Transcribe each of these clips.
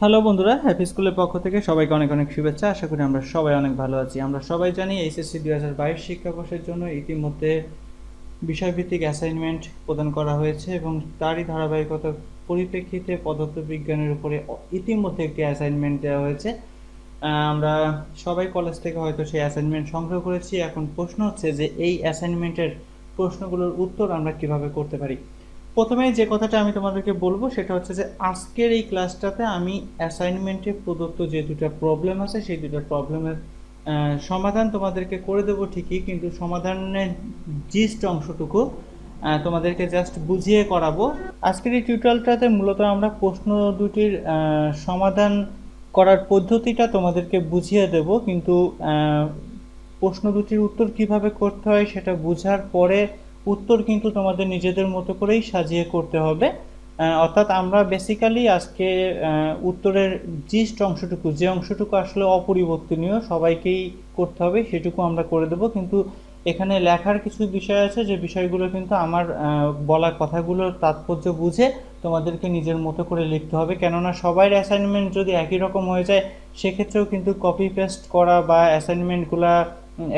Hello বন্ধুরা, happy স্কুলের পক্ষ থেকে সবাইকে অনেক অনেক শুভেচ্ছা। আশা করি আমরা সবাই অনেক ভালো আছি। আমরা সবাই জানি এইচএসসি 2022 শিক্ষাবর্ষের জন্য ইতিমধ্যে বিষয়ভিত্তিক অ্যাসাইনমেন্ট প্রদান করা হয়েছে এবং তারই ধারাবাহিকতার পরিপ্রেক্ষিতে পদার্থবিজ্ঞানের উপরে ইতিমধ্যে একটি অ্যাসাইনমেন্ট দেওয়া হয়েছে। আমরা সবাই কলেজ থেকে হয়তো সেই অ্যাসাইনমেন্ট সংগ্রহ করেছি। এখন প্রশ্ন হচ্ছে যে এই অ্যাসাইনমেন্টের প্রশ্নগুলোর উত্তর আমরা কিভাবে করতে পারি। প্রথমে যে কথাটা আমি তোমাদেরকে বলবো সেটা হচ্ছে যে আজকের এই ক্লাসটাতে আমি অ্যাসাইনমেন্টে প্রদত্ত যে দুটো প্রবলেম আছে সেই দুটো প্রবলেমের সমাধান তোমাদেরকে করে দেবো ঠিকই, কিন্তু সমাধানের জিস্ট অংশটুকু তোমাদেরকে জাস্ট বুঝিয়ে করাবো। আজকের এই টিউটোরিয়ালটাতে মূলত আমরা প্রশ্ন দুটির সমাধান করার পদ্ধতিটা তোমাদেরকে বুঝিয়ে দেব, কিন্তু প্রশ্ন দুটির উত্তর কিভাবে করতে হয় সেটা বোঝার পরে উত্তর কিন্তু তোমাদের নিজেদের মতো করেই সাজিয়ে করতে হবে। অর্থাৎ আমরা বেসিক্যালি আজকে উত্তরের জিস্ট অংশটুকু, যে অংশটুকু আসলে অপরিবর্তনীয় সবাইকেই করতে হবে, সেটুকু আমরা করে দেব। কিন্তু এখানে লেখার কিছু বিষয় আছে যে বিষয়গুলো কিন্তু আমার বলা কথাগুলোর তাৎপর্য বুঝে তোমাদেরকে নিজের মতো করে লিখতে হবে, কেননা সবার অ্যাসাইনমেন্ট যদি একই রকম হয়ে যায় সেক্ষেত্রেও কিন্তু কপি পেস্ট করা বা অ্যাসাইনমেন্টগুলা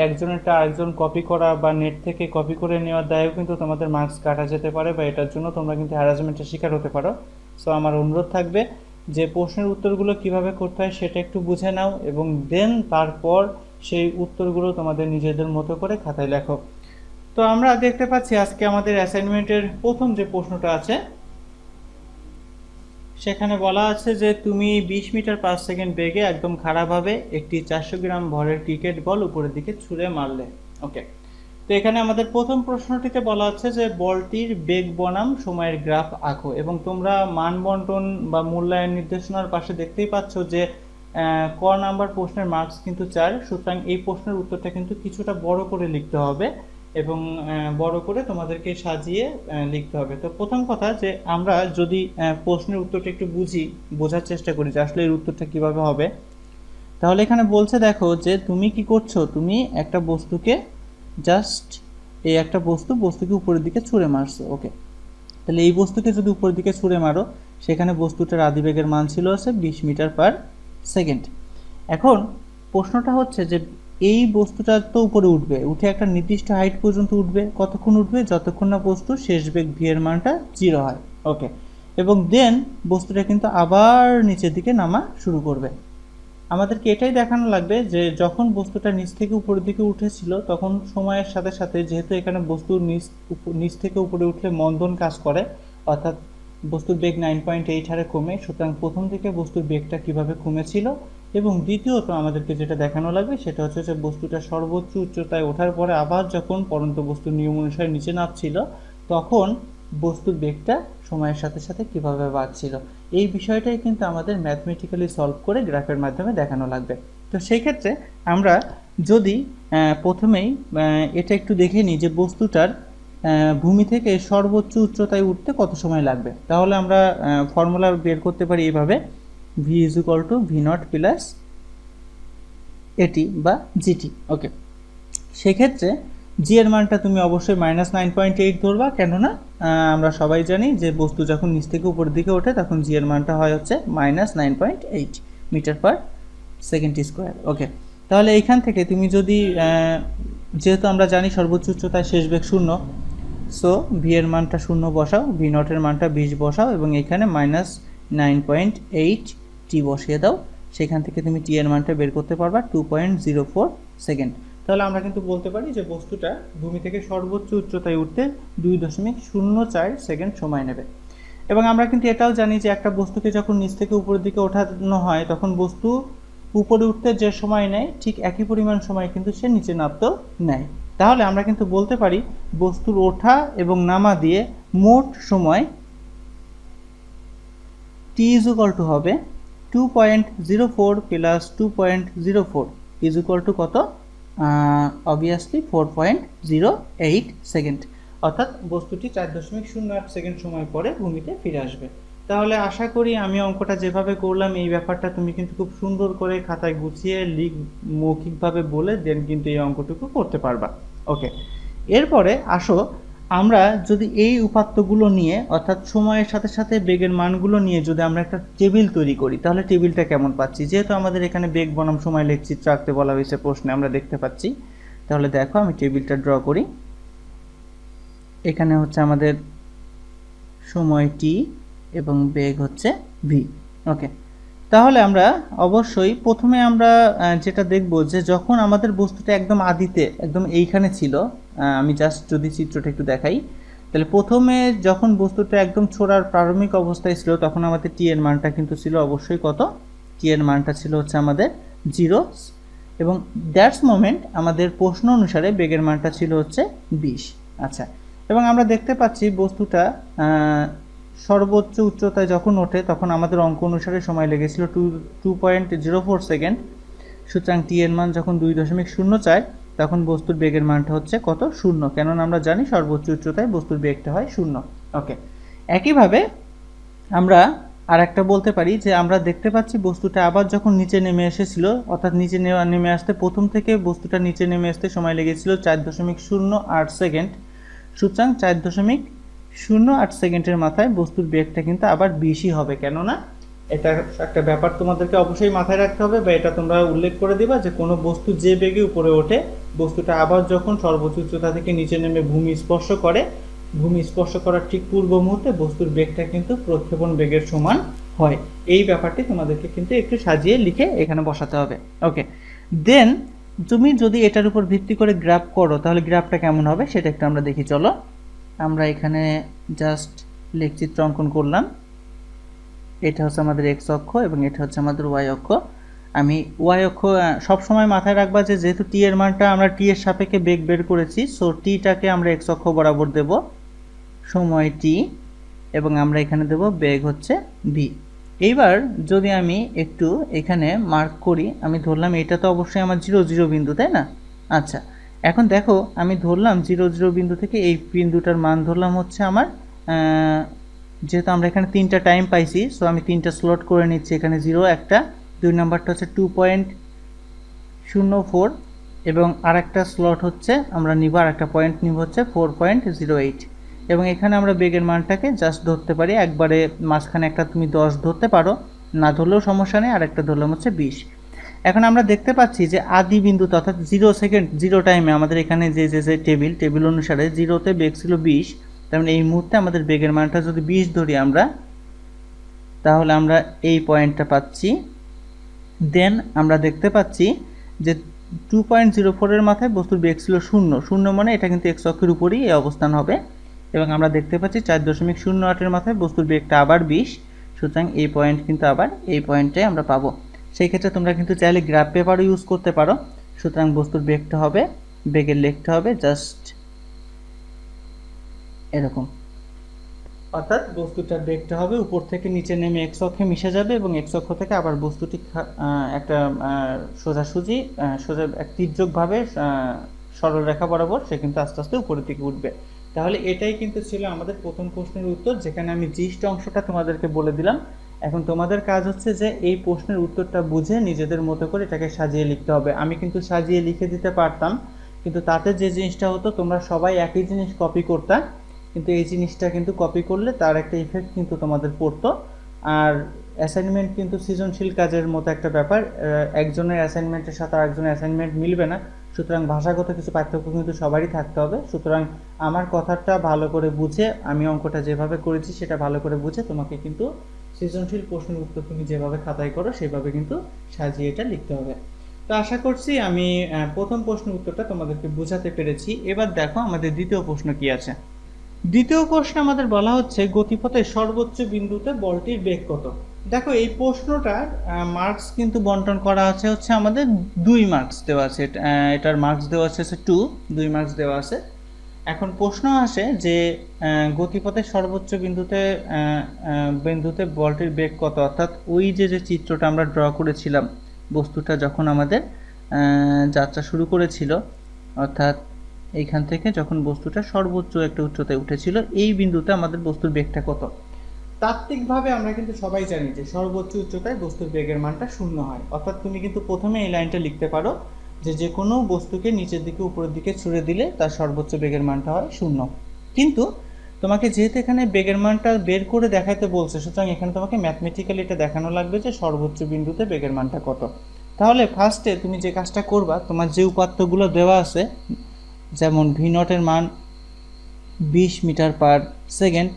একজনেরটা আরেকজন কপি করা বা নেট থেকে কপি করে নেওয়ার দায়েও কিন্তু তোমাদের মার্কস কাটা যেতে পারে, বা এটার জন্য তোমরা কিন্তু হ্যারাসমেন্টের শিকার হতে পারো। সো আমার অনুরোধ থাকবে যে প্রশ্নের উত্তরগুলো কিভাবে করতে হয় সেটা একটু বুঝে নাও এবং দেন তারপর সেই উত্তরগুলো তোমাদের নিজেদের মতো করে খাতায় লেখো। তো আমরা দেখতে পাচ্ছি আজকে আমাদের অ্যাসাইনমেন্টের প্রথম যে প্রশ্নটা আছে সেখানে বলা আছে যে তুমি 20 মিটার পার সেকেন্ড বেগে একদম খাড়াভাবে একটি 400 গ্রাম ভরের ক্রিকেট বল উপরের দিকে ছুঁড়ে মারলে। ওকে, তো এখানে আমাদের প্রথম প্রশ্নটিতে বলা হচ্ছে যে বলটির বেগ বনাম সময়ের গ্রাফ আঁকো, এবং তোমরা মান বন্টন বা মূল্যায়ন নির্দেশনার পাশে দেখতেই পাচ্ছ যে ক নাম্বার প্রশ্নের মার্কস কিন্তু 4, সুতরাং এই প্রশ্নের উত্তরটা কিন্তু কিছুটা বড় করে লিখতে হবে এবং বড় করে তোমাদেরকে সাজিয়ে লিখতে হবে। তো প্রথম কথা যে আমরা যদি প্রশ্নের উত্তরটা একটু বোঝার চেষ্টা করি যে আসলে এর উত্তরটা কিভাবে হবে, তাহলে এখানে বলছে দেখো যে তুমি কি করছো, তুমি একটা বস্তুকে জাস্ট এই একটা বস্তুকে উপরের দিকে ছুঁড়ে মারছো। ওকে, তাহলে এই বস্তুকে যদি উপরের দিকে ছুঁড়ে মারো সেখানে বস্তুটার আদিবেগের মান ছিল আছে 20 মিটার পার সেকেন্ড। এখন প্রশ্নটা হচ্ছে যে এই বস্তুটা তো উপরে উঠে একটা নির্দিষ্ট হাইট পর্যন্ত উঠবে, কতক্ষণ উঠবে, যতক্ষণ না বস্তুর শেষ বেগ ভি এর মানটা 0 হয়। ওকে, এবং দেন বস্তুটা কিন্তু আবার নিচের দিকে নামা শুরু করবে। আমাদেরকে এটাই দেখানো লাগবে যে যখন বস্তুটা নিচ থেকে উপরের দিকে উঠেছিল তখন সময়ের সাথে সাথে, যেহেতু এখানে বস্তুর নিচ থেকে উপরে উঠলে মন্দন কাজ করে, অর্থাৎ বস্তুর বেগ 9.8 হারে কমে, সুতরাং প্রথম থেকে বস্তুর বেগটা কিভাবে কমেছিল, এবং দ্বিতীয়ত আমাদেরকে যেটা দেখানো লাগবে সেটা হচ্ছে যে বস্তুটা সর্বোচ্চ উচ্চতায় ওঠার পরে আবার যখন পরন্ত বস্তুর নিয়ম অনুসারে নিচে নামছিল তখন বস্তুর বেগটা সময়ের সাথে সাথে কিভাবে বাড়ছিল। এই বিষয়টাই কিন্তু আমাদের ম্যাথমেটিক্যালি সলভ করে গ্রাফের মাধ্যমে দেখানো লাগবে। তো সেই ক্ষেত্রে আমরা যদি প্রথমেই এটা একটু দেখে নিই যে বস্তুটার ভূমি থেকে সর্বোচ্চ উচ্চতায় উঠতে কত সময় লাগবে, তাহলে আমরা ফর্মুলা বের করতে পারি এইভাবে, V is equal to v not plus এটি বা জিটি। ওকে, সেক্ষেত্রে জি এর মানটা তুমি অবশ্যই -9.8 ধরবা, কেননা আমরা সবাই জানি যে বস্তু যখন নিচ থেকে উপরের দিকে ওঠে তখন জি এর মানটা হয় হচ্ছে -9.8 মিটার পার সেকেন্ড স্কোয়ার। ওকে, তাহলে এইখান থেকে তুমি যদি যেহেতু আমরা জানি সর্বোচ্চ উচ্চতায় শেষ বেগ 0, সো ভি এর মানটা 0 বসাও, ভি নটের মানটা 20 বসাও এবং এখানে -9.8 টি বসিয়ে দাও। সেখান থেকে তুমি টি এর মানটা বের করতে পারবা 2.04 সেকেন্ড। তাহলে আমরা কিন্তু বলতে পারি যে বস্তুটা ভূমি থেকে সর্বোচ্চ উচ্চতায় উঠতে 2.04 সেকেন্ড সময় নেবে। এবং আমরা কিন্তু এটাও জানি যে একটা বস্তুকে যখন নিচ থেকে উপরের দিকে ওঠানো হয় তখন বস্তু উপরে উঠতে যে সময় নেয় ঠিক একই পরিমাণ সময় কিন্তু সে নিচে নামতেও নেয়। তাহলে আমরা কিন্তু বলতে পারি বস্তুর ওঠা এবং নামা দিয়ে মোট সময় টি ইজ ইকুয়াল টু হবে 2.04 প্লাস 2.04 ইজ ইকুয়াল টু কত, অবভিয়াসলি 4.08 সেকেন্ড, অর্থাৎ বস্তুটি 4.08 সেকেন্ড সময় পরে ভূমিতে ফিরে আসবে। তাহলে আশা করি আমি অঙ্কটা যেভাবে করলাম এই ব্যাপারটা তুমি কিন্তু খুব সুন্দর করে খাতায় গুছিয়ে মৌখিকভাবে বলে দেন কিন্তু এই অঙ্কটুকু করতে পারবা। ওকে, এরপরে আসো আমরা যদি এই উপাত্তগুলো নিয়ে অর্থাৎ সময়ের সাথে সাথে বেগের মানগুলো নিয়ে যদি আমরা একটা টেবিল তৈরি করি তাহলে টেবিলটা কেমন পাচ্ছি। যেহেতু আমাদের এখানে বেগ বনাম সময় লেখচিত্র আঁকতে বলা হয়েছে প্রশ্নে, আমরা দেখতে পাচ্ছি। তাহলে দেখো আমি টেবিলটা ড্র করি। এখানে হচ্ছে আমাদের সময় টি এবং বেগ হচ্ছে ভি। ওকে, তাহলে আমরা অবশ্যই প্রথমে আমরা যেটা দেখব যে যখন আমাদের বস্তুটা একদম আদিতে একদম এইখানে ছিল, আমি জাস্ট যদি চিত্রটা একটু দেখাই, তাহলে প্রথমে যখন বস্তুটা একদম ছোড়ার প্রারম্ভিক অবস্থায় ছিল তখন আমাদের টি এর মানটা কিন্তু ছিল অবশ্যই কত, টি এর মানটা ছিল হচ্ছে আমাদের 0 এবং দ্যাটস মোমেন্ট আমাদের প্রশ্ন অনুসারে বেগের মানটা ছিল হচ্ছে 20। আচ্ছা, এবং আমরা দেখতে পাচ্ছি বস্তুটা সর্বোচ্চ উচ্চতায় যখন ওঠে তখন আমাদের অঙ্ক অনুসারে সময় লেগেছিল 2.04 সেকেন্ড। সুতরাং টি এর মান যখন 2.04 তখন বস্তুর বেগের মানটা হচ্ছে কত, 0, কেননা আমরা জানি সর্বোচ্চ উচ্চতায় বস্তুর বেগটা হয় 0। ওকে, একইভাবে আমরা আর একটা বলতে পারি যে আমরা দেখতে পাচ্ছি বস্তুটা আবার যখন নিচে নেমে এসেছিল, অর্থাৎ নিচে নেমে আসতে প্রথম থেকে বস্তুটা নিচে নেমে আসতে সময় লেগেছিল 4.08 সেকেন্ড। সুতরাং 4.08 সেকেন্ডের মাথায় বস্তুর বেগটা কিন্তু আবার বেশি হবে, কেননা এটা একটা ব্যাপার তোমাদেরকে অবশ্যই মাথায় রাখতে হবে, বা এটা তোমরা উল্লেখ করে দিবা যে কোনো বস্তু যে বেগে উপরে ওঠে বস্তুটা আবার যখন সর্বোচ্চ উচ্চতা থেকে নিচে নেমে ভূমি স্পর্শ করে, ভূমি স্পর্শ করার ঠিক পূর্ব মুহূর্তে বস্তুর বেগটা কিন্তু প্রক্ষেপণ বেগের সমান হয়। এই ব্যাপারটি তোমাদেরকে কিন্তু একটু সাজিয়ে লিখে এখানে বসাতে হবে। ওকে, দেন তুমি যদি এটার উপর ভিত্তি করে গ্রাফ করো তাহলে গ্রাফটা কেমন হবে সেটা একটু আমরা দেখি। চলো আমরা এখানে জাস্ট লেখচিত্র অঙ্কন করলাম। এটা হচ্ছে আমাদের এক্স অক্ষ এবং এটা হচ্ছে আমাদের ওয়াই অক্ষ। আমি ওয়াই অক্ষ সবসময় মাথায় রাখবা যে যেহেতু টি এর মানটা আমরা টি এর সাপেক্ষে বেগ বের করেছি, সো টিটাকে আমরা এক্স অক্ষ বরাবর দেব সময় টি এবং আমরা এখানে দেব বেগ হচ্ছে ভি। এইবার যদি আমি একটু এখানে মার্ক করি, আমি ধরলাম এটা তো অবশ্যই আমার 0 বিন্দু, তাই না? আচ্ছা, এখন দেখো আমি ধরলাম 0 বিন্দু থেকে এই বিন্দুটার মান ধরলাম হচ্ছে আমার, যেহেতু আমরা এখানে 3টা টাইম পাইছি সো আমি 3টা স্লট করে নিচ্ছি। এখানে 0 একটা, 2 নাম্বারটা হচ্ছে 2.04 এবং আর একটা স্লট হচ্ছে আমরা নিব, আর একটা পয়েন্ট নিব হচ্ছে 4.08 এবং এখানে আমরা বেগের মানটাকে জাস্ট ধরতে পারি একবারে মাঝখানে একটা, তুমি 10 ধরতে পারো, না ধরলেও সমস্যা নেই, আর একটা ধরলাম হচ্ছে 20। এখন আমরা দেখতে পাচ্ছি যে আদি বিন্দুতে অর্থাৎ 0 সেকেন্ড 0 টাইমে আমাদের এখানে যে টেবিল অনুসারে 0তে বেগ ছিল 20, তার মানে এই মুহূর্তে আমাদের বেগের মানটা যদি 20 ধরি আমরা, তাহলে আমরা এই পয়েন্টটা পাচ্ছি। দেন আমরা দেখতে পাচ্ছি যে 2.04 এর মাথায় বস্তুর বেগ ছিল 0 মানে এটা কিন্তু এক্স অক্ষের উপরেই এই অবস্থান হবে এবং আমরা দেখতে পাচ্ছি 4.08 এর মাথায় বস্তুর বেগটা আবার 20। সুতরাং এই পয়েন্ট কিন্তু আবার এই পয়েন্টটাই আমরা পাবো। সেই ক্ষেত্রে তোমরা কিন্তু চাইলে গ্রাফ পেপারও ইউজ করতে পারো। সুতরাং বস্তুর বেগটা হবে, বেগের লেগটা হবে জাস্ট এরকম, অর্থাৎ বস্তুটার বেগটা হবে উপর থেকে নিচে নেমে এক্স অক্ষে মিশে যাবে এবং এক্স অক্ষ থেকে আবার বস্তুটি একটা সোজাসুজি সোজা এক তির্যকভাবে সরল রেখা বরাবর সে কিন্তু আস্তে আস্তে উপরের দিকে উঠবে। তাহলে এটাই কিন্তু ছিল আমাদের প্রথম প্রশ্নের উত্তর, যেখানে আমি জিস্ট অংশটা তোমাদেরকে বলে দিলাম। এখন তোমাদের কাজ হচ্ছে যে এই প্রশ্নের উত্তরটা বুঝে নিজেদের মতো করে এটাকে সাজিয়ে লিখতে হবে। আমি কিন্তু সাজিয়ে লিখে দিতে পারতাম, কিন্তু তাতে যে জিনিসটা হতো তোমরা সবাই একই জিনিস কপি করতা, কিন্তু এই জিনিসটা কিন্তু কপি করলে তার একটা ইফেক্ট কিন্তু তোমাদের পড়তো। আর অ্যাসাইনমেন্ট কিন্তু সৃজনশীল কাজের মতো একটা ব্যাপার, একজনের অ্যাসাইনমেন্টের সাথে আরেকজনের অ্যাসাইনমেন্ট মিলবে না, সুতরাং ভাষাগত কিছু পার্থক্য কিন্তু সবারই থাকতে হবে। সুতরাং আমার কথাটা ভালো করে বুঝে, আমি অঙ্কটা যেভাবে করেছি সেটা ভালো করে বুঝে তোমাকে কিন্তু সৃজনশীল প্রশ্নের উত্তর তুমি যেভাবে খাতায় করো সেভাবে কিন্তু সাজিয়ে এটা লিখতে হবে। তো আশা করছি আমি প্রথম প্রশ্নের উত্তরটা তোমাদেরকে বোঝাতে পেরেছি। এবার দেখো আমাদের দ্বিতীয় প্রশ্ন কি আছে। দ্বিতীয় প্রশ্নে আমাদের বলা হচ্ছে গতিপথের সর্বোচ্চ বিন্দুতে বলটির বেগ কত। দেখো এই প্রশ্নটার মার্কস কিন্তু বন্টন করা আছে হচ্ছে আমাদের 2 মার্কস দেওয়া আছে, এটার মার্কস দেওয়া আছে 2 মার্কস দেওয়া আছে। এখন প্রশ্ন আসে যে গতিপথের সর্বোচ্চ বিন্দুতে বলটির বেগ কত, অর্থাৎ ওই যে চিত্রটা আমরা ড্র করেছিলাম বস্তুটা যখন আমাদের যাত্রা শুরু করেছিল, অর্থাৎ এইখান থেকে যখন বস্তুটা সর্বোচ্চ একটা উচ্চতায় উঠেছিল এই বিন্দুতে আমাদের বস্তুর বেগটা কত। তাত্ত্বিকভাবে আমরা কিন্তু সবাই জানি যে সর্বোচ্চ উচ্চতায় বস্তুর বেগের মানটা 0 হয়, অর্থাৎ তুমি কিন্তু প্রথমে এই লাইনটা লিখতে পারো যে যে কোনো বস্তুকে নিচের দিকে উপরের দিকে ছুড়ে দিলে তার সর্বোচ্চ বেগের মানটা হয় 0। কিন্তু তোমাকে যেহেতু এখানে বেগের মানটা বের করে দেখাতে বলছে, সুতরাং এখানে তোমাকে ম্যাথমেটিক্যালি এটা দেখানো লাগবে যে সর্বোচ্চ বিন্দুতে বেগের মানটা কত। তাহলে ফার্স্টে তুমি যে কাজটা করবা, তোমার যে উপাত্তগুলো দেওয়া আছে, যেমন ভি নটের মান 20 মিটার পার সেকেন্ড,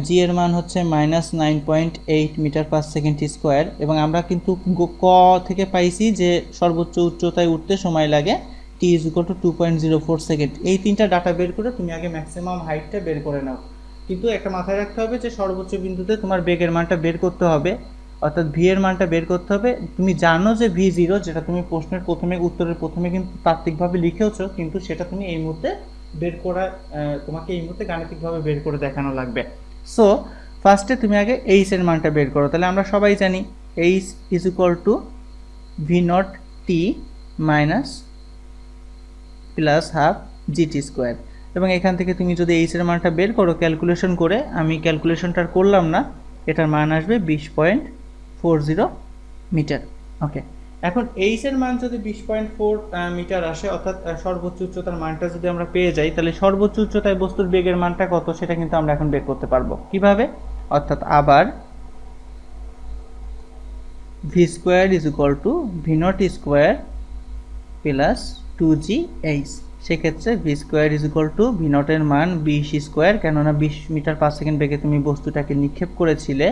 জি এর মান হচ্ছে -9.8 মিটার পার সেকেন্ড স্কোয়ার, এবং আমরা কিন্তু ক থেকে পাইছি যে সর্বোচ্চ উচ্চতায় উঠতে সময় লাগে টি ইজ ইকুয়াল টু 2.04 সেকেন্ড। এই তিনটা ডাটা বের করে তুমি আগে ম্যাক্সিমাম হাইটটা বের করে নাও। কিন্তু একটা মাথায় রাখতে হবে যে সর্বোচ্চ বিন্দুতে তোমার বেগের মানটা বের করতে হবে, অর্থাৎ ভি এর মানটা বের করতে হবে। তুমি জানো যে ভি জিরো, যেটা তুমি প্রশ্নের প্রথমে উত্তরের প্রথমে কিন্তু তাত্ত্বিকভাবে লিখেওছো, কিন্তু সেটা তুমি এই মুহূর্তে বের করা, তোমাকে এই মুহূর্তে গাণিতিকভাবে বের করে দেখানো লাগবে। সো ফার্স্টে তুমি আগে এইচ এর মানটা বের করো। তাহলে আমরা সবাই জানি H is equal to v not T minus plus half GT square, এবং এখান থেকে তুমি যদি এইচ এর মানটা বের করো ক্যালকুলেশন করে, আমি ক্যালকুলেশনটা করলাম না, এটার মান আসবে 20.40 মিটার। ওকে, এখন এইচ এর মান যদি 20.4 মিটার আসে, অর্থাৎ সর্বোচ্চ উচ্চতার মানটা যদি আমরা পেয়ে যাই, তাহলে সর্বোচ্চ উচ্চতায় বস্তুর বেগের মানটা কত সেটা কিন্তু আমরা এখন বের করতে পারবো। কিভাবে? অর্থাৎ আবার v square is equal to v not square plus 2gh। সেক্ষেত্রে v square is equal to v নটের মান 20 স্কোয়ার, কেননা 20 মিটার পার সেকেন্ড বেগে তুমি বস্তুটাকে নিক্ষেপ করেছিলে,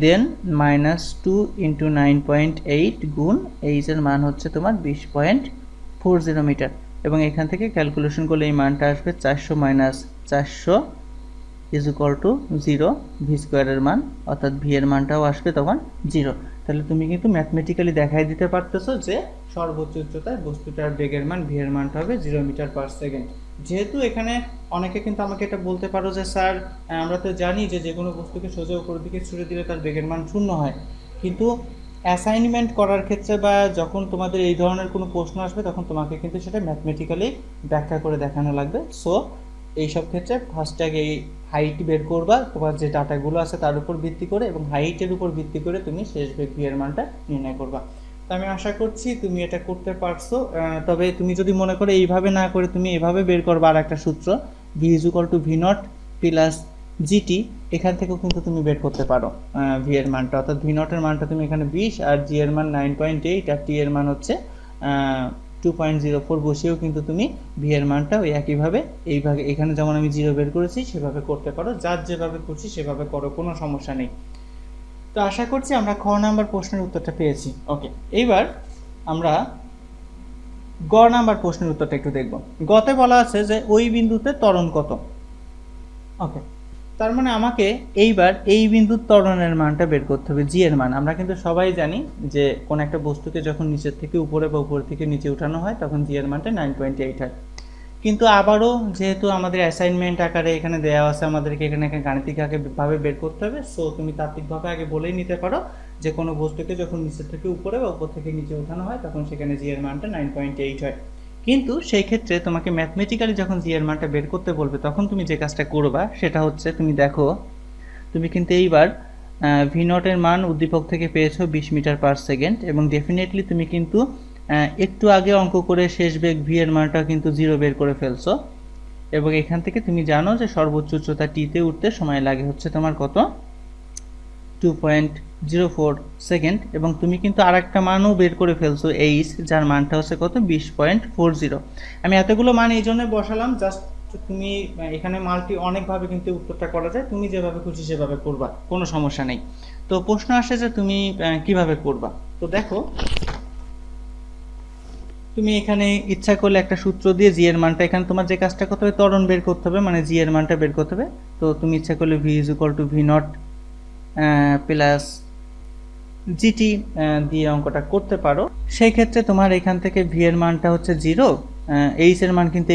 দেন -2 × 9.8 গুণ এইচ এর মান হচ্ছে তোমার 20.40 মিটার, এবং এখান থেকে ক্যালকুলেশন করলে এই মানটা আসবে 400 - 400 ইজ ইকুয়াল টু 0 ভি স্কোয়ারের মান, অর্থাৎ ভি এর মানটাও আসবে তখন 0। তাহলে তুমি কিন্তু ম্যাথমেটিক্যালি দেখাই দিতে পারতেছো যে সর্বোচ্চ উচ্চতায় বস্তুটার বেগের মান ভি এর মানটা হবে 0 মিটার পার সেকেন্ড। যেহেতু এখানে অনেকে কিন্তু আমাকে এটা বলতে পারো যে স্যার, আমরা তো জানি যে যে কোনো বস্তুকে সোজা উপরের দিকে ছুড়ে দিলে তার বেগের মান 0 হয়, কিন্তু অ্যাসাইনমেন্ট করার ক্ষেত্রে বা যখন তোমাদের এই ধরনের কোনো প্রশ্ন আসবে, তখন তোমাকে কিন্তু সেটা ম্যাথমেটিক্যালি ব্যাখ্যা করে দেখানো লাগবে। সো এইসব ক্ষেত্রে ফার্স্টে আগে এই হাইট বের করবা তোমার যে ডাটাগুলো আছে তার উপর ভিত্তি করে, এবং হাইটের উপর ভিত্তি করে তুমি শেষ বেগ ভি এর মানটা নির্ণয় করবা। তো আমি আশা করছি তুমি এটা করতে পারছো। তবে তুমি যদি মনে করো এইভাবে না করে তুমি এভাবে বের করবা, আর একটা সূত্র V is equal to v not plus GT, এখান থেকেও কিন্তু তুমি বের করতে পারো ভি এর মানটা, অর্থাৎ ভি নটের মানটা তুমি এখানে 20 আর জি এর মান 9.8 আর টি এর মান হচ্ছে 2.04 বসিয়েও কিন্তু তুমি ভি এর মানটা ওই একইভাবে এইভাবে এখানে যেমন আমি 0 বের করেছি সেভাবে করতে পারো, যার যেভাবে করছি সেভাবে করো, কোনো সমস্যা নেই। তো আশা করছি আমরা খ নাম্বার প্রশ্নের উত্তরটা পেয়েছি। ওকে, এইবার আমরা গ নাম্বার প্রশ্নের উত্তরটা একটু দেখব। গতে বলা আছে যে ওই বিন্দুতে ত্বরণ কত। ওকে, তার মানে আমাকে এইবার এই বিন্দুর ত্বরণের মানটা বের করতে হবে, জি এর মান। আমরা কিন্তু সবাই জানি যে কোন একটা বস্তুকে যখন নিচের থেকে উপরে বা উপর থেকে নিচে উঠানো হয় তখন জি এর মানটা 9.8 হয়। কিন্তু আবারও যেহেতু আমাদের অ্যাসাইনমেন্ট আকারে এখানে দেওয়া আছে, আমাদেরকে এখানে গাণিতিকভাবে বের করতে হবে। সো তুমি তাত্ত্বিকভাবে আগে বলেই নিতে পারো যে কোনো বস্তুকে যখন নিচের থেকে উপরে বা উপর থেকে নিচে উঠানো হয় তখন সেখানে জি এর মানটা 9.8 হয়। কিন্তু সেই ক্ষেত্রে তোমাকে ম্যাথমেটিক্যালি যখন জি এর মানটা বের করতে বলবে, তখন তুমি যে কাজটা করবা সেটা হচ্ছে, তুমি দেখো তুমি কিন্তু এইবার ভি নটের মান উদ্দীপক থেকে পেয়েছো 20 মিটার পার সেকেন্ড, এবং ডেফিনেটলি তুমি কিন্তু একটু আগে অঙ্ক করে শেষ বেগ ভি এর মানটা কিন্তু 0 বের করে ফেলছো, এবং এখান থেকে তুমি জানো যে সর্বোচ্চ উচ্চতা টিতে উঠতে সময় লাগে হচ্ছে তোমার কত, 2.04 সেকেন্ড, এবং তুমি কিন্তু আরেকটা মানও বের করে ফেলছো এইচ, যার মানটা হচ্ছে কত, 20.40। আমি এতগুলো মান এই জন্য বসালাম, জাস্ট তুমি এখানে মাল্টি অনেকভাবে কিন্তু উত্তরটা করা যায়, তুমি যেভাবে খুশি সেভাবে করবা, কোনো সমস্যা নেই। তো প্রশ্ন আসে যে তুমি কিভাবে করবা। তো দেখো, তুমি এখানে ইচ্ছা করলে একটা সূত্র দিয়ে জি এর মানটা, এখানে তোমার যে কাজটা করতে হবে ত্বরণ বের করতে হবে, মানে জি এর মানটা বের করতে হবে। তো তুমি ইচ্ছা করলে V is equal to v not plus GT দিয়ে অঙ্কটা করতে পারো। সেই ক্ষেত্রে তোমার এখান থেকে ভি এর মানটা হচ্ছে 0, এইচ এর মান কিন্তু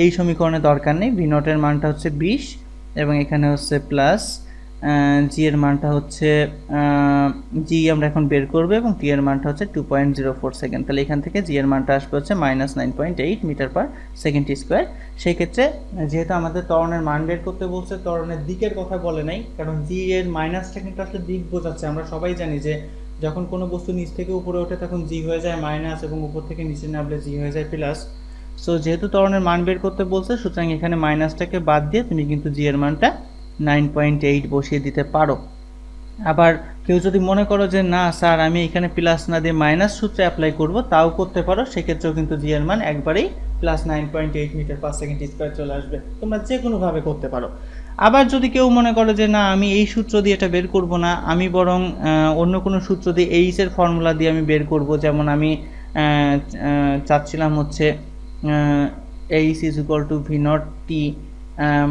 এই সমীকরণে দরকার নেই, ভি নটের মানটা হচ্ছে 20, এবং এখানে হচ্ছে প্লাস জি এর মানটা হচ্ছে জি আমরা এখন বের করবো, এবং টি এর মানটা হচ্ছে 2.04 সেকেন্ড। তাহলে এখান থেকে জি এর মানটা আসবে হচ্ছে -9.8 মিটার পার সেকেন্ড স্কোয়ার। সেই ক্ষেত্রে যেহেতু আমাদের ত্বরণের মান বের করতে বলছে, ত্বরণের দিকের কথা বলে নাই, কারণ জি এর মাইনাসটা কিন্তু আসলে দিক বোঝাচ্ছে। আমরা সবাই জানি যে যখন কোনো বস্তু নিচ থেকে উপরে ওঠে তখন জি হয়ে যায় মাইনাস, এবং উপর থেকে নিচে নামলে জি হয়ে যায় প্লাস। সো যেহেতু ত্বরণের মান বের করতে বলছে, সুতরাং এখানে মাইনাসটাকে বাদ দিয়ে তুমি কিন্তু জি এর মানটা 9.8 বসিয়ে দিতে পারো। আবার কেউ যদি মনে করো যে না স্যার আমি এখানে প্লাস না দিয়ে মাইনাস সূত্রে অ্যাপ্লাই করব, তাও করতে পারো। সেক্ষেত্রেও কিন্তু জি এর মান একবারেই +9.8 মিটার পার সেকেন্ড স্কোয়ার চলে আসবে। তোমরা যে কোনোভাবে করতে পারো। আবার যদি কেউ মনে করো যে না আমি এই সূত্র দিয়ে এটা বের করব না, আমি বরং অন্য কোনো সূত্র দিয়ে এইচ এর ফর্মুলা দিয়ে আমি বের করব, যেমন আমি চাচ্ছিলাম হচ্ছে H is equal to v not T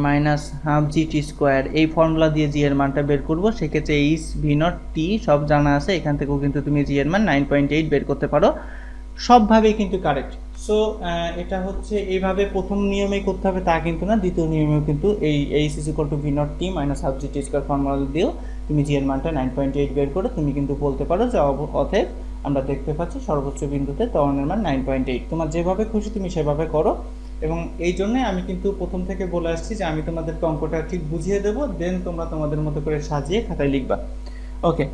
minus half G T square, এই ফর্মুলা দিয়ে জি এর মানটা বের করবো। সেক্ষেত্রে এইচ ভি নট টি সব জানা আছে, এখান থেকেও কিন্তু তুমি জি এর মান 9.8 বের করতে পারো। সবভাবেই কিন্তু কারেক্ট। সো এটা হচ্ছে এইভাবে প্রথম নিয়মেই করতে হবে তা কিন্তু না, দ্বিতীয় নিয়মেও কিন্তু এই H is equal to v not T minus half G T square formula দিয়েও তুমি জি এর মানটা 9.8 বের করে তুমি কিন্তু বলতে পারো যে অতএব আমরা দেখতে পাচ্ছি সর্বোচ্চ বিন্দুতে ত্বরণের মান 9.8। তোমার যেভাবে খুশি তুমি সেভাবে করো। এবং এই জন্যে আমি কিন্তু প্রথম থেকে বলে আসছি যে আমি তোমাদেরকে অঙ্কটা ঠিক বুঝিয়ে দেবো, দেন তোমরা তোমাদের মতো করে সাজিয়ে খাতায় লিখবা। ওকে,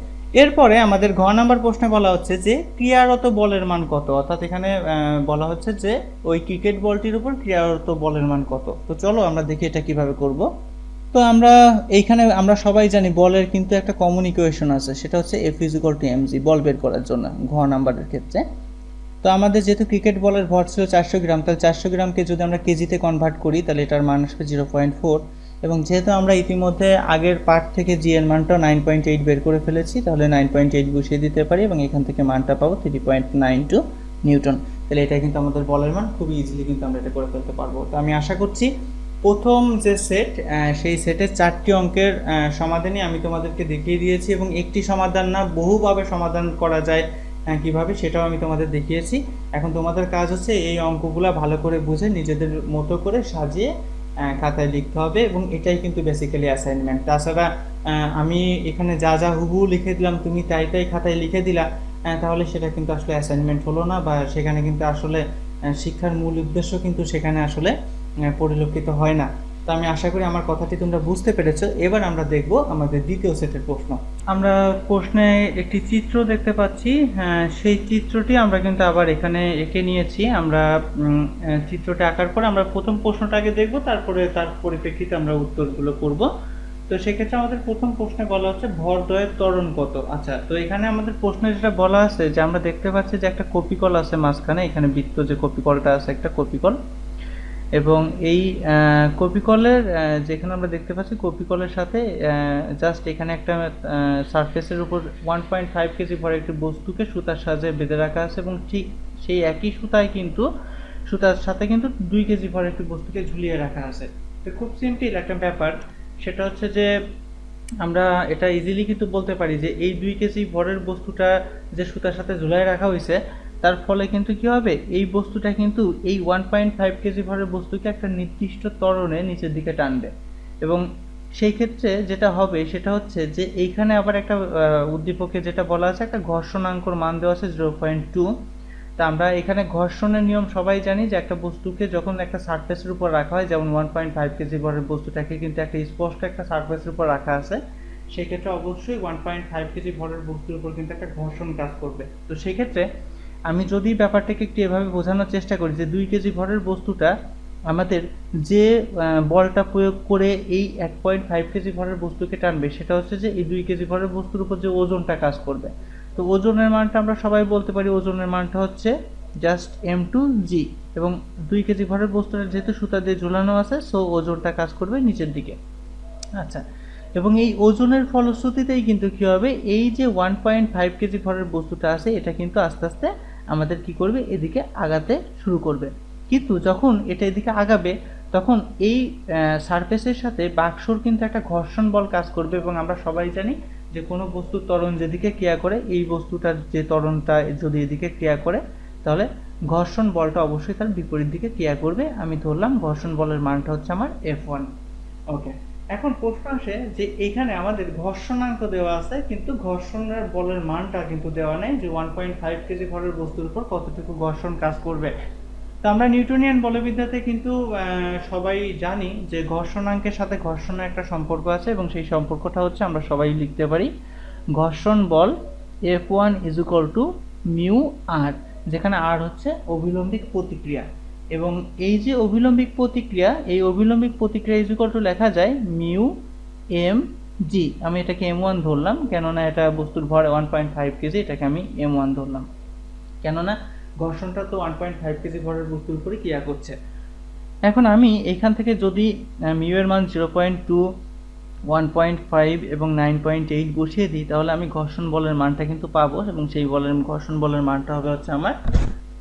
এরপরে আমাদের ঘ নাম্বার প্রশ্নে বলা হচ্ছে যে ক্রিয়ারত বলের মান কত, অর্থাৎ এখানে বলা হচ্ছে যে ওই ক্রিকেট বলটির উপর ক্রিয়ারত বলের মান কত। তো চলো আমরা দেখি এটা কিভাবে করব। তো আমরা এইখানে আমরা সবাই জানি বলের কিন্তু একটা কমন ইকুয়েশন আছে, সেটা হচ্ছে f is equal to mg, বল বের করার জন্য ঘ নাম্বারের ক্ষেত্রে। তো আমাদের যেহেতু ক্রিকেট বলের ভর ছিল 400 গ্রাম, তাহলে 400 গ্রামকে যদি আমরা কেজিতে কনভার্ট করি তাহলে এটার মান আসবে 0.4। এবং যেহেতু আমরা ইতিমধ্যে আগের পার্ট থেকে জি এর মানটা 9.8 বের করে ফেলেছি, তাহলে 9.8 বসিয়ে দিতে পারি এবং এখান থেকে মানটা পাবো 3.92 নিউটন। তাহলে এটা কিন্তু আমাদের বলের মান, খুবই ইজিলি কিন্তু আমরা এটা করে ফেলতে পারবো। তো আমি আশা করছি প্রথম যে সেট, সেই সেটের 4টি অঙ্কের সমাধানই আমি তোমাদেরকে দেখিয়ে দিয়েছি, এবং একটি সমাধান না বহুভাবে সমাধান করা যায় কিভাবে সেটাও আমি তোমাদের দেখিয়েছি। এখন তোমাদের কাজ হচ্ছে এই অঙ্কগুলো ভালো করে বুঝে নিজেদের মতো করে সাজিয়ে খাতায় লিখতে হবে, এবং এটাই কিন্তু বেসিক্যালি অ্যাসাইনমেন্ট। তাছাড়া আমি এখানে যা যা হুবহু লিখে দিলাম তুমি তাই তাই খাতায় লিখে দিলা, তাহলে সেটা কিন্তু আসলে অ্যাসাইনমেন্ট হলো না, বা সেখানে কিন্তু আসলে শিক্ষার মূল উদ্দেশ্য কিন্তু সেখানে আসলে পরিলক্ষিত হয় না। তো আমি আশা করি আমার কথাটি তোমরা বুঝতে পেরেছো। এবার আমরা দেখব আমাদের দ্বিতীয় সেটের প্রশ্ন। আমরা প্রশ্নে একটি চিত্র দেখতে পাচ্ছি, সেই চিত্রটি আমরা কিন্তু আবার এখানে এঁকে নিয়েছি। আমরা চিত্রটা আঁকার পর আমরা প্রথম প্রশ্নটাকে দেখব, তারপরে তার পরিপ্রেক্ষিতে আমরা উত্তরগুলো করব। তো সেক্ষেত্রে আমাদের প্রথম প্রশ্নে বলা হচ্ছে ভরদ্বয়ের ত্বরণ কত। আচ্ছা, তো এখানে আমাদের প্রশ্নে যেটা বলা আছে যে আমরা দেখতে পাচ্ছি যে একটা কপিকল আছে মাঝখানে, এখানে বৃত্ত যে কপিকলটা আছে একটা কপিকল, এবং এই কপিকলের যেখানে আমরা দেখতে পাচ্ছি কপিকলের সাথে জাস্ট এখানে একটা সারফেসের উপর 1.5 কেজি ভরের একটি বস্তুকে সুতার সাহায্যে বেঁধে রাখা আছে, এবং ঠিক সেই একই সুতার সাথে কিন্তু 2 কেজি ভরের একটি বস্তুকে ঝুলিয়ে রাখা আছে। তো খুব সিম্পল একটা ব্যাপার, সেটা হচ্ছে যে আমরা এটা ইজিলি কিন্তু বলতে পারি যে এই 2 কেজি ভরের বস্তুটা যে সুতার সাথে ঝুলিয়ে রাখা হয়েছে, তার ফলে কিন্তু কি হবে, এই বস্তুটা কিন্তু এই 1.5 কেজি ভরের বস্তুকে একটা নির্দিষ্ট ত্বরণে নিচের দিকে টানবে। এবং সেই ক্ষেত্রে যেটা হবে সেটা হচ্ছে যে এইখানে আবার একটা উদ্দীপকে যেটা বলা আছে একটা ঘর্ষণাঙ্কর মান দেওয়া আছে 0.2। তা আমরা এখানে ঘর্ষণের নিয়ম সবাই জানি যে একটা বস্তুকে যখন একটা সারফেসের উপর রাখা হয়, যেমন 1.5 কেজি ভরের বস্তুটাকে কিন্তু একটা স্পষ্ট একটা সারফেসের উপর রাখা আছে, সেক্ষেত্রে অবশ্যই 1.5 কেজি ভরের বস্তুর উপর কিন্তু একটা ঘর্ষণ কাজ করবে। তো সেক্ষেত্রে আমি যদি ব্যাপারটাকে একটু এভাবে বোঝানোর চেষ্টা করি যে 2 কেজি ভরের বস্তুটা আমাদের যে বলটা প্রয়োগ করে এই 1.5 কেজি ভরের বস্তুকে টানবে, সেটা হচ্ছে যে এই 2 কেজি ভরের বস্তুর উপর যে ওজনটা কাজ করবে। তো ওজনের মানটা আমরা সবাই বলতে পারি, ওজনের মানটা হচ্ছে জাস্ট m2g, এবং 2 কেজি ভরের বস্তুটা যেহেতু সুতা দিয়ে ঝুলানো আছে, সো ওজনটা কাজ করবে নিচের দিকে। আচ্ছা, এবং এই ওজনের ফলশ্রুতিতেই কিন্তু কি হবে, এই যে 1.5 কেজি ভরের বস্তুটা আছে এটা কিন্তু আস্তে আস্তে আমাদের কি করবে, এদিকে আগাতে শুরু করবে। কিন্তু যখন এটা এদিকে আগাবে তখন এই সারফেসের সাথে বাক্সর কিন্তু একটা ঘর্ষণ বল কাজ করবে, এবং আমরা সবাই জানি যে কোনো বস্তুর ত্বরণ যেদিকে ক্রিয়া করে, এই বস্তুটার যে ত্বরণটা যদি এদিকে ক্রিয়া করে, তাহলে ঘর্ষণ বলটা অবশ্যই তার বিপরীত দিকে ক্রিয়া করবে। আমি ধরলাম ঘর্ষণ বলের মানটা হচ্ছে আমার F1। ওকে, এখন প্রশ্ন আসে যে এখানে আমাদের ঘর্ষণাঙ্ক দেওয়া আছে, কিন্তু ঘর্ষণের বলের মানটা কিন্তু দেওয়া নেই যে 1.5 কেজি ভরের বস্তুর উপর কতটুকু ঘর্ষণ কাজ করবে। তো আমরা নিউটনিয়ান বলবিদ্যাতে কিন্তু সবাই জানি যে ঘর্ষণাঙ্কের সাথে ঘর্ষণের একটা সম্পর্ক আছে, এবং সেই সম্পর্কটা হচ্ছে আমরা সবাই লিখতে পারি ঘর্ষণ বল F1 = μr, যেখানে r হচ্ছে অভিলম্বিক প্রতিক্রিয়া। এবং এই যে অভিলম্বিক প্রতিক্রিয়া, এই অভিলম্বিক প্রতিক্রিয়া ইজ ইকুয়াল টু লেখা যায় মিউ এম জি। আমি এটাকে M1 ধরলাম, কেননা এটা বস্তুর ভর 1.5 কেজি, এটাকে আমি M1 ধরলাম, কেননা ঘর্ষণটা তো 1.5 কেজি ভরের বস্তুর উপরে ক্রিয়া করছে। এখন আমি এখান থেকে যদি মিউ এর মান 0.2, 1.5 এবং 9.8 বসিয়ে দিই, তাহলে আমি ঘর্ষণ বলের মানটা কিন্তু পাবো, এবং সেই ঘর্ষণ বলের মানটা হবে হচ্ছে আমার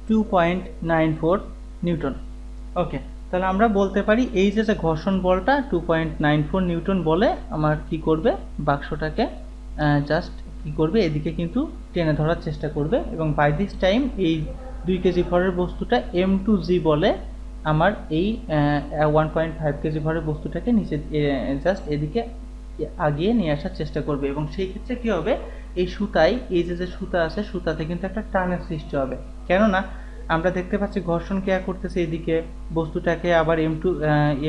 2.94 নিউটন। ওকে, তাহলে আমরা বলতে পারি এই যে ঘর্ষণ বলটা 2.94 নিউটন বলে আমার কি করবে, বাক্সটাকে জাস্ট কি করবে, এদিকে কিন্তু টেনে ধরার চেষ্টা করবে, এবং বাই দিস টাইম এই 2 কেজি ভরের বস্তুটা M2G বলে আমার এই 1.5 কেজি ভরের বস্তুটাকে নিচে জাস্ট এদিকে আগিয়ে নিয়ে আসার চেষ্টা করবে। এবং সেই ক্ষেত্রে কি হবে, এই সুতায়, এই যে সুতা আছে, সুতাতে কিন্তু একটা টানের সৃষ্টি হবে, কেননা আমরা দেখতে পাচ্ছি ঘর্ষণ ক্রিয়া করতেছে এদিকে বস্তুটাকে, আবার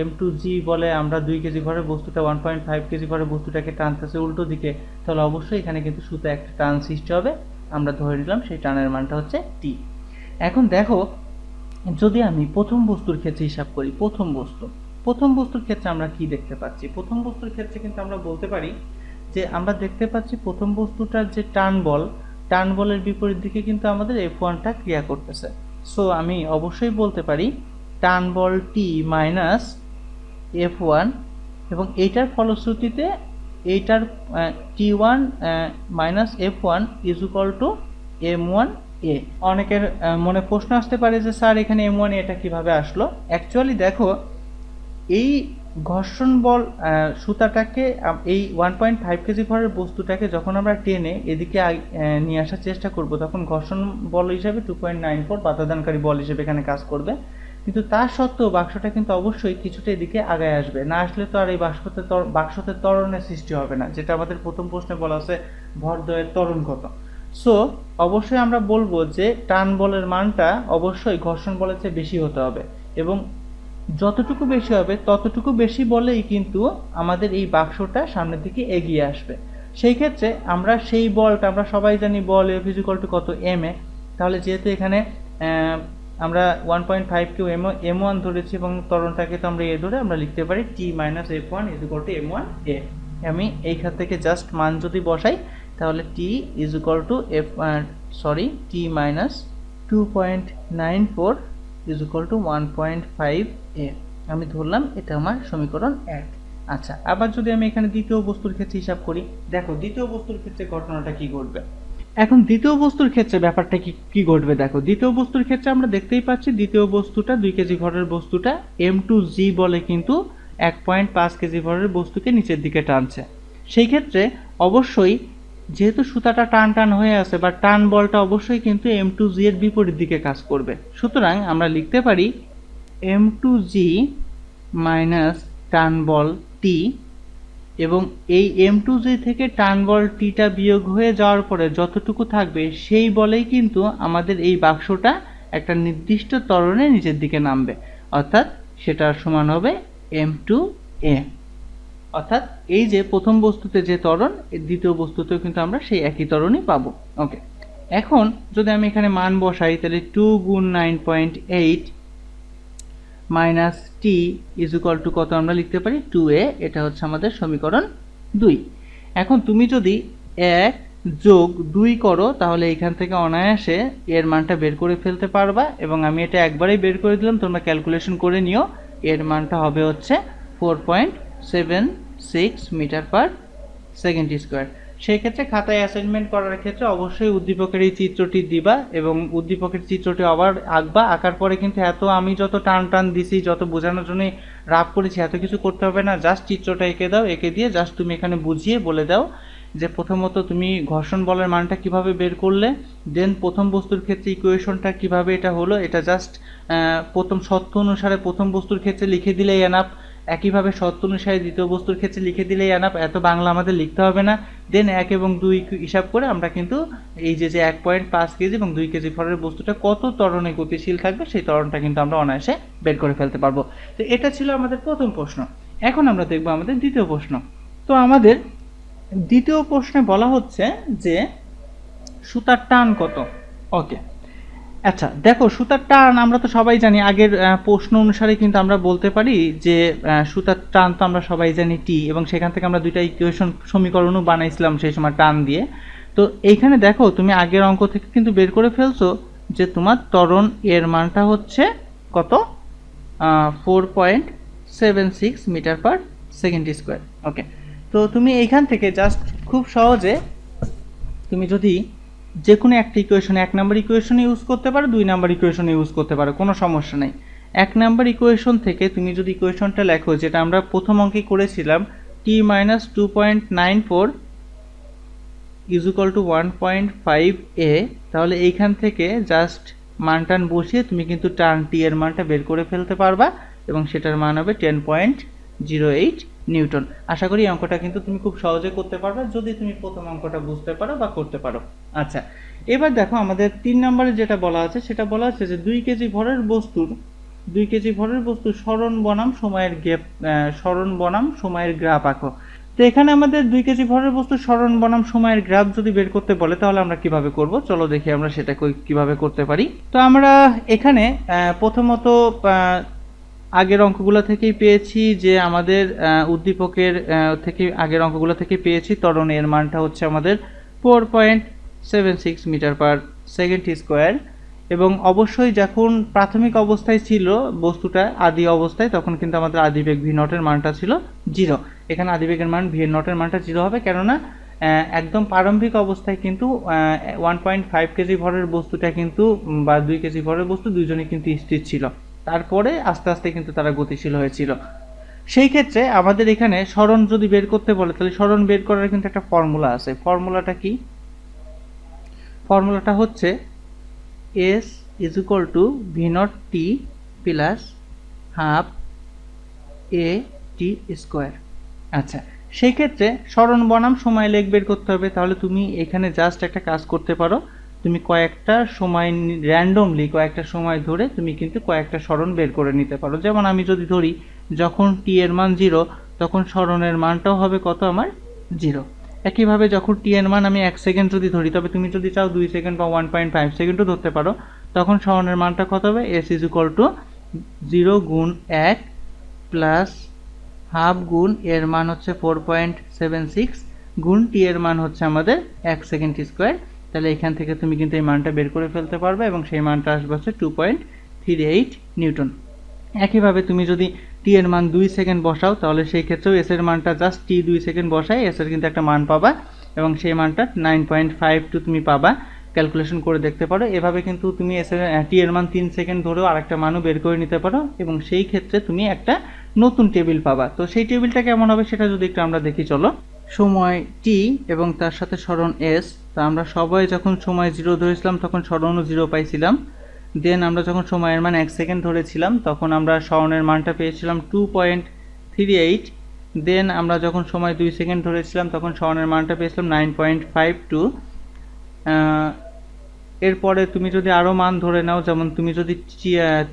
M2G বলে আমরা 2 কেজি ভরের বস্তুটা 1.5 কেজি ভরের বস্তুটাকে টানতেছে উল্টো দিকে, তাহলে অবশ্যই এখানে কিন্তু সুতা একটা টান সৃষ্টি হবে, আমরা ধরে নিলাম সেই টানের মানটা হচ্ছে T। এখন দেখো, যদি আমি প্রথম বস্তুর ক্ষেত্রে হিসাব করি, প্রথম বস্তুর ক্ষেত্রে আমরা কি দেখতে পাচ্ছি, প্রথম বস্তুর ক্ষেত্রে কিন্তু আমরা বলতে পারি যে আমরা দেখতে পাচ্ছি প্রথম বস্তুটার যে টান বলের বিপরীত দিকে কিন্তু আমাদের F1টা ক্রিয়া করতেছে। সো আমি অবশ্যই বলতে পারি টান বল T মাইনাস F1, এবং এইটার ফলশ্রুতিতে এইটার T1 minus F1 is equal two M1 এ। অনেকের মনে প্রশ্ন আসতে পারে যে স্যার এখানে M1 এটা কিভাবে আসলো। অ্যাকচুয়ালি দেখো, এই ঘর্ষণ বল সুতাটাকে, এই 1.5 কেজি ভরের বস্তুটাকে যখন আমরা টেনে এদিকে নিয়ে আসার চেষ্টা করব, তখন ঘর্ষণ বল হিসাবে 2.94 বাধাদানকারী বল হিসেবে এখানে কাজ করবে, কিন্তু তা সত্ত্বেও বাক্সটা কিন্তু অবশ্যই কিছুটা এদিকে আগায় আসবে, না আসলে তো আর এই বাক্সতে ত্বরণের সৃষ্টি হবে না, যেটা আমাদের প্রথম প্রশ্নে বলা আছে ভরদ্বয়ের ত্বরণ কত। সো অবশ্যই আমরা বলবো যে টান বলের মানটা অবশ্যই ঘর্ষণ বলের চেয়ে বেশি হতে হবে, এবং যতটুকু বেশি হবে ততটুকু বেশি বলেই কিন্তু আমাদের এই বাক্সটা সামনের দিকে এগিয়ে আসবে। সেই ক্ষেত্রে আমরা সেই বলটা, আমরা সবাই জানি বল F ইজ ইকুয়াল টু কত, Ma। তাহলে যেহেতু এখানে আমরা 1.5 কেও M1 ধরেছি এবং ত্বরণটাকে তো আমরা A ধরে আমরা লিখতে পারি T minus F1 is equal two M1 A। আমি এইখান থেকে জাস্ট মান যদি বসাই, তাহলে T is equal two T minus 2.94 is equal two 1.5 A আমি ধরলাম, এটা আমার সমীকরণ 1। আচ্ছা, আবার যদি আমি এখানে দ্বিতীয় বস্তুর ক্ষেত্রে হিসাব করি, দেখো দ্বিতীয় বস্তুর ক্ষেত্রে ঘটনাটা কি ঘটবে। এখন দ্বিতীয় বস্তুর ক্ষেত্রে ব্যাপারটা কি ঘটবে, দেখো দ্বিতীয় বস্তুর ক্ষেত্রে আমরা দেখতেই পাচ্ছি দ্বিতীয় বস্তুটা 2 কেজি ভরের বস্তুটা M2G বলে কিন্তু 1.5 কেজি ভরের বস্তুকে নিচের দিকে টানছে। সেই ক্ষেত্রে অবশ্যই যেহেতু সুতাটা টান হয়ে আছে, বা টান বলটা অবশ্যই কিন্তু M2G এর বিপরীত দিকে কাজ করবে, সুতরাং আমরা লিখতে পারি M2G মাইনাস টান বল T, এবং এই M2G থেকে টান বল Tটা বিয়োগ হয়ে যাওয়ার পরে যতটুকু থাকবে সেই বলেই কিন্তু আমাদের এই বাক্সটা একটা নির্দিষ্ট ত্বরণে নিচের দিকে নামবে, অর্থাৎ সেটার সমান হবে M2A। অর্থাৎ এই যে প্রথম বস্তুতে যে ত্বরণ, দ্বিতীয় বস্তুতেও কিন্তু আমরা সেই একই ত্বরণই পাবো। ওকে, এখন যদি আমি এখানে মান বসাই, তাহলে 2 গুণ 9.8 minus T is equal two কত আমরা লিখতে পারি 2A। এটা হচ্ছে আমাদের সমীকরণ 2। এখন তুমি যদি 1 যোগ 2 করো, তাহলে এখান থেকে অনায়াসে এর মানটা বের করে ফেলতে পারবা, এবং আমি এটা একবারেই বের করে দিলাম, তোমরা ক্যালকুলেশন করে নিও। এর মানটা হবে হচ্ছে 4.76 মিটার পার সেকেন্ড স্কোয়ার। সেই ক্ষেত্রে খাতায় অ্যাসাইনমেন্ট করার ক্ষেত্রে অবশ্যই উদ্দীপকের এই চিত্রটি দিবা, এবং উদ্দীপকের চিত্রটি আবার আঁকবা। আঁকার পরে কিন্তু আমি যত টান দিছি, যত বোঝানোর জন্য রাফ করেছি, এত কিছু করতে হবে না, জাস্ট চিত্রটা এঁকে দাও, এঁকে দিয়ে জাস্ট তুমি এখানে বুঝিয়ে বলে দাও যে প্রথমত তুমি ঘর্ষণ বলের মানটা কিভাবে বের করলে, দেন প্রথম বস্তুর ক্ষেত্রে ইকুয়েশনটা কিভাবে এটা হলো, এটা জাস্ট প্রথম সত্য অনুসারে প্রথম বস্তুর ক্ষেত্রে লিখে দিলেই এনাফ, একইভাবে সত্য অনুসারে দ্বিতীয় বস্তুর ক্ষেত্রে লিখে দিলেই এনাফ, এত বাংলা আমাদের লিখতে হবে না। দেন 1 এবং 2 হিসাব করে আমরা কিন্তু এই যে 1.5 কেজি এবং 2 কেজি ভরের বস্তুটা কত ত্বরণে গতিশীল থাকবে সেই ত্বরণটা কিন্তু আমরা অনায়াসে বের করে ফেলতে পারবো। তো এটা ছিল আমাদের প্রথম প্রশ্ন। এখন আমরা দেখব আমাদের দ্বিতীয় প্রশ্ন। তো আমাদের দ্বিতীয় প্রশ্নে বলা হচ্ছে যে সুতার টান কত। ওকে, আচ্ছা দেখো, সুতার টান আমরা তো সবাই জানি, আগের প্রশ্ন অনুসারে কিন্তু আমরা বলতে পারি যে সুতার টান তো আমরা সবাই জানি টি, এবং সেখান থেকে আমরা দুইটা ইকুয়েশন সমীকরণও বানাইছিলাম সেই সময় টান দিয়ে। তো এইখানে দেখো তুমি আগের অঙ্ক থেকে কিন্তু বের করে ফেলছো যে তোমার ত্বরণ এর মানটা হচ্ছে কত, 4.76 মিটার পার সেকেন্ড স্কোয়ার। ওকে, তো তুমি এইখান থেকে জাস্ট খুব সহজে তুমি যদি যে কোনো একটা ইকুয়েশনে 1 নাম্বার ইকুয়েশনে ইউজ করতে পারো, 2 নাম্বার ইকুয়েশনে ইউজ করতে পারো, কোনো সমস্যা নেই। 1 নাম্বার ইকুয়েশন থেকে তুমি যদি ইকুয়েশনটা লেখো যেটা আমরা প্রথম অঙ্কে করেছিলাম, টি মাইনাস 2.94 ইজ ইকুয়াল টু 1.5 এ, তাহলে এইখান থেকে জাস্ট মান টান বসিয়ে তুমি কিন্তু টান টি এর মানটা বের করে ফেলতে পারবা, এবং সেটার মান হবে 10.08 নিউটন। আশা করি এই অঙ্কটা কিন্তু তুমি খুব সহজে করতে পারবে যদি তুমি প্রথম অঙ্কটা বুঝতে পারো বা করতে পারো। আচ্ছা, এবার দেখো আমাদের 3 নম্বরে যেটা বলা আছে সেটা বলা আছে যে 2 কেজি ভরের বস্তুর সরণ বনাম সময়ের গ্রাফ আঁকো। তো এখানে আমাদের 2 কেজি ভরের বস্তুর সরণ বনাম সময়ের গ্রাফ যদি বের করতে বলে তাহলে আমরা কিভাবে করব, চলো দেখি আমরা সেটা কিভাবে করতে পারি। তো আমরা এখানে প্রথমত আগের অঙ্কগুলো থেকেই পেয়েছি যে আমাদের উদ্দীপকের থেকে আগের অঙ্কগুলো থেকে পেয়েছি ত্বরণ এর মানটা হচ্ছে আমাদের 4.76 মিটার পার সেকেন্ড স্কোয়ার, এবং অবশ্যই যখন প্রাথমিক অবস্থায় ছিল বস্তুটা আদি অবস্থায় তখন কিন্তু আমাদের আদিবেগ ভি নটের মানটা ছিল 0। এখানে আদিবেগের মান ভি নটের মানটা 0 হবে, কেননা একদম প্রারম্ভিক অবস্থায় কিন্তু 1.5 কেজি ভরের বস্তুটা কিন্তু বা 2 কেজি ভরের বস্তু দুইজনই কিন্তু স্থির ছিল, তারপরে আস্তে আস্তে কিন্তু তারা গতিশীল হয়েছিল। সেই ক্ষেত্রে আমাদের এখানে সরণ যদি বের করতে বলে তাহলে সরণ বের করার কিন্তু একটা ফর্মুলা আছে। ফর্মুলাটা কি? ফর্মুলাটা হচ্ছে S is equal to v not T plus half A T square. আচ্ছা, সেই ক্ষেত্রে সরণ বনাম সময় লেখ বের করতে হবে, তাহলে তুমি এখানে জাস্ট একটা কাজ করতে পারো, তুমি কয়েকটা সময় র্যান্ডমলি কয়েকটা সময় ধরে তুমি কিন্তু কয়েকটা সরণ বের করে নিতে পারো। যেমন আমি যদি ধরি যখন টি এর মান 0 তখন সরণের মানটাও হবে কত আমার 0। একইভাবে যখন টি এর মান আমি 1 সেকেন্ড যদি ধরি, তবে তুমি যদি চাও 2 সেকেন্ড বা 1.5 সেকেন্ডও ধরতে পারো, তখন সরণের মানটা কত হবে, এস ইজ ইকুয়াল টু 0 গুণ 1 প্লাস হাফ গুণ এর মান হচ্ছে 4.76 গুণ টি এর মান হচ্ছে আমাদের 1 সেকেন্ড স্কোয়ার। তাহলে এখান থেকে তুমি কিন্তু এই মানটা বের করে ফেলতে পারবে, এবং সেই মানটা আসবে হচ্ছে 2.38 নিউটন। একইভাবে তুমি যদি টি এর মান 2 সেকেন্ড বসাও তাহলে সেই ক্ষেত্রেও এস এর মানটা জাস্ট টি 2 সেকেন্ড বসাই এস এর কিন্তু একটা মান পাবা, এবং সেই মানটা 9.52 তুমি পাবা। ক্যালকুলেশন করে দেখতে পারো। এভাবে কিন্তু তুমি এস এর টি এর মান 3 সেকেন্ড ধরেও আরেকটা মানও বের করে নিতে পারো, এবং সেই ক্ষেত্রে তুমি একটা নতুন টেবিল পাবা। তো সেই টেবিলটা কেমন হবে সেটা যদি একটু আমরা দেখি চলো। সময় টি এবং তার সাথে সরণ এস। তা আমরা সবাই যখন সময় 0 ধরেছিলাম তখন সরণও 0 পাইছিলাম। দেন আমরা যখন সময়ের মান 1 সেকেন্ড ধরেছিলাম তখন আমরা সরণের মানটা পেয়েছিলাম 2.38। দেন আমরা যখন সময় 2 সেকেন্ড ধরেছিলাম তখন সরণের মানটা পেয়েছিলাম 9.52। এরপরে তুমি যদি আরও মান ধরে নাও, যেমন তুমি যদি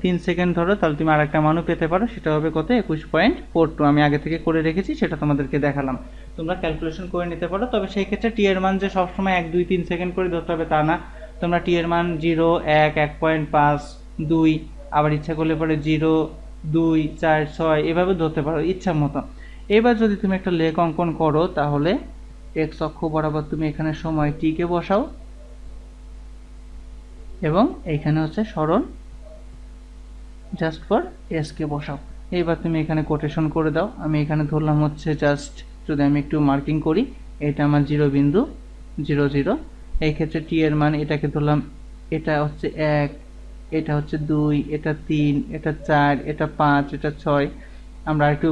3 সেকেন্ড ধরো তাহলে তুমি আর একটা মানও পেতে পারো, সেটা হবে কত, 21.42। আমি আগে থেকে করে রেখেছি, সেটা তোমাদেরকে দেখালাম, তোমরা ক্যালকুলেশন করে নিতে পারো। তবে সেই ক্ষেত্রে টি এর মান যে সবসময় 1 2 3 সেকেন্ড করে ধরতে হবে তা না, তোমরা টি এর মান 0 1 1.5 2, আবার ইচ্ছা করলে পরে 0 2 4 6 এভাবে ধরতে পারো ইচ্ছা মতো। এবার যদি তুমি একটা লেখ অঙ্কন করো তাহলে এক্স অক্ষ বরাবর তুমি এখানে সময় টি কে বসাও, এবং এইখানে হচ্ছে সরণ জাস্ট ফর এস কে বসাও। এইবার তুমি এখানে কোটেশন করে দাও। আমি এখানে ধরলাম হচ্ছে জাস্ট, যদি আমি একটু মার্কিং করি, এটা আমার 0 বিন্দু 0 0। এই ক্ষেত্রে টি এর মান এটাকে ধরলাম, এটা হচ্ছে 1, এটা হচ্ছে 2, এটা 3, এটা 4, এটা 5, এটা 6। আমরা একটু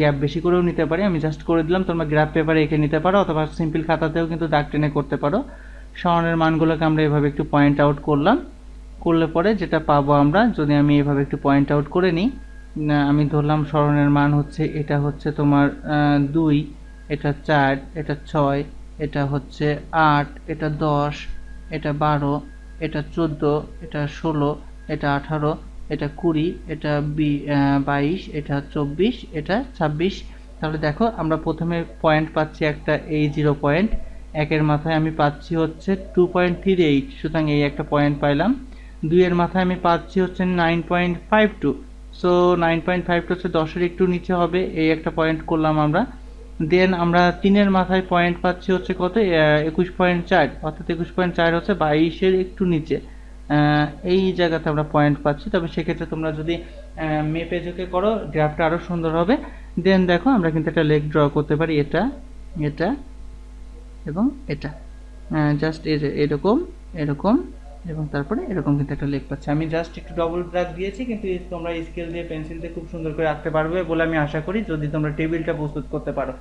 গ্যাপ বেশি করেও নিতে পারি, আমি জাস্ট করে দিলাম। তোমরা গ্রাফ পেপারে এঁকে নিতে পারো, অথবা সিম্পল খাতাতেও কিন্তু দাগ টেনে করতে পারো। সরণের মানগুলোকে আমরা এভাবে একটু পয়েন্ট আউট করলাম, করলে পরে যেটা পাবো আমরা, যদি আমি এভাবে একটু পয়েন্ট আউট করে নিই, আমি ধরলাম সরণের মান হচ্ছে, এটা হচ্ছে তোমার 2, এটা 4, এটা 6, এটা হচ্ছে 8, এটা 10, এটা 12, এটা 14, এটা 16, এটা 18, এটা 20, এটা 22, এটা 24, এটা 26। তাহলে দেখো আমরা প্রথমে পয়েন্ট পাচ্ছি একটা, এই 0 পয়েন্ট, একের মাথায় আমি পাচ্ছি হচ্ছে 2.38, সুতরাং এই একটা পয়েন্ট পাইলাম। 2 এর মাথায় আমি পাচ্ছি হচ্ছে 9.52। সো 9.52 হচ্ছে 10-এর একটু নিচে হবে, এই একটা পয়েন্ট করলাম আমরা। দেন আমরা 3-এর মাথায় পয়েন্ট পাচ্ছি হচ্ছে কত, 21.4, অর্থাৎ 21.4 হচ্ছে 22-এর একটু নিচে। এই জায়গাতে আমরা পয়েন্ট পাচ্ছি। তবে সেক্ষেত্রে তোমরা যদি মেপে ঝুঁকে করো, গ্রাফটা আরও সুন্দর হবে। দেন দেখো আমরা কিন্তু একটা লেগ ড্র করতে পারি, এটা, এটা এবং এটা। জাস্ট এরকম, এরকম এবং তারপরে এরকম কিন্তু একটা লেগ পাচ্ছি। আমি জাস্ট একটু ডবল ব্রাক দিয়েছি, কিন্তু তোমরা স্কেল দিয়ে পেন্সিল দিয়ে খুব সুন্দর করে আঁকতে পারবে বলে আমি আশা করি, যদি তোমরা টেবিলটা প্রস্তুত করতে পারো।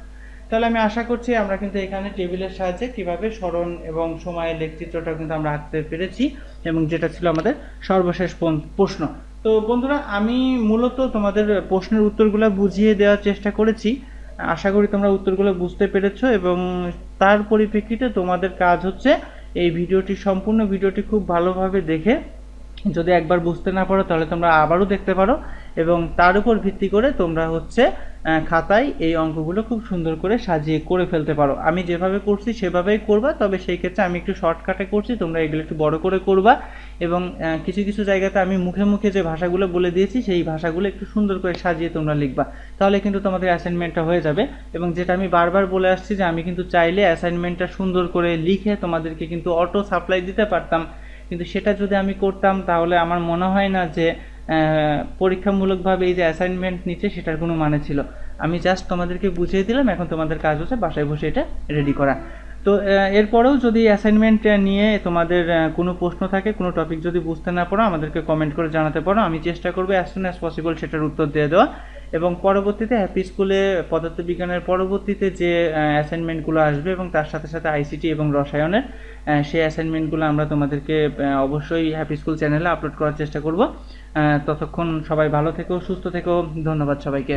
তাহলে আমি আশা করছি আমরা কিন্তু এখানে টেবিলের সাহায্যে কিভাবে স্মরণ এবং সময়ের লেখচিত্রটা কিন্তু আমরা আঁকতে পেরেছি, এবং যেটা ছিল আমাদের সর্বশেষ প্রশ্ন। তো বন্ধুরা, আমি মূলত তোমাদের প্রশ্নের উত্তরগুলো বুঝিয়ে দেওয়ার চেষ্টা করেছি। আশা করি তোমরা উত্তরগুলো বুঝতে পেরেছো, এবং তার পরিপ্রেক্ষিতে তোমাদের কাজ হচ্ছে এই ভিডিওটি, সম্পূর্ণ ভিডিওটি খুব ভালোভাবে দেখে, যদি একবার বুঝতে না পারো তাহলে তোমরা আবারও দেখতে পারো, এবং তার উপর ভিত্তি করে তোমরা হচ্ছে খাতায় এই অঙ্কগুলো খুব সুন্দর করে সাজিয়ে করে ফেলতে পারো। আমি যেভাবে করছি সেভাবেই করবা, তবে সেই ক্ষেত্রে আমি একটু শর্টকাটে করছি, তোমরা এগুলো একটু বড় করে করবা, এবং কিছু কিছু জায়গাতে আমি মুখে মুখে যে ভাষাগুলো বলে দিয়েছি সেই ভাষাগুলো একটু সুন্দর করে সাজিয়ে তোমরা লিখবা, তাহলে কিন্তু তোমাদের অ্যাসাইনমেন্টটা হয়ে যাবে। এবং যেটা আমি বারবার বলে আসছি যে আমি কিন্তু চাইলে অ্যাসাইনমেন্টটা সুন্দর করে লিখে তোমাদেরকে কিন্তু অটো সাপ্লাই দিতে পারতাম, কিন্তু সেটা যদি আমি করতাম তাহলে আমার মনে হয় না যে পরীক্ষামূলকভাবে এই যে অ্যাসাইনমেন্ট নিচ্ছে সেটার কোনো মানে ছিল। আমি জাস্ট তোমাদেরকে বুঝিয়ে দিলাম, এখন তোমাদের কাজ হচ্ছে বাসায় বসে এটা রেডি করা। তো এরপরেও যদি অ্যাসাইনমেন্ট নিয়ে তোমাদের কোনো প্রশ্ন থাকে, কোনো টপিক যদি বুঝতে না পারো, আমাদেরকে কমেন্ট করে জানাতে পারো। আমি চেষ্টা করবো অ্যাজ সুন অ্যাজ পসিবল সেটার উত্তর দিয়ে দেওয়া, এবং পরবর্তীতে হ্যাপি স্কুলে পদার্থবিজ্ঞানের পরবর্তীতে যে অ্যাসাইনমেন্টগুলো আসবে এবং তার সাথে সাথে আইসিটি এবং রসায়নের সেই অ্যাসাইনমেন্টগুলো আমরা তোমাদেরকে অবশ্যই হ্যাপি স্কুল চ্যানেলে আপলোড করার চেষ্টা করব। ততক্ষণ সবাই ভালো থেকো, সুস্থ থেকো, ধন্যবাদ সবাইকে।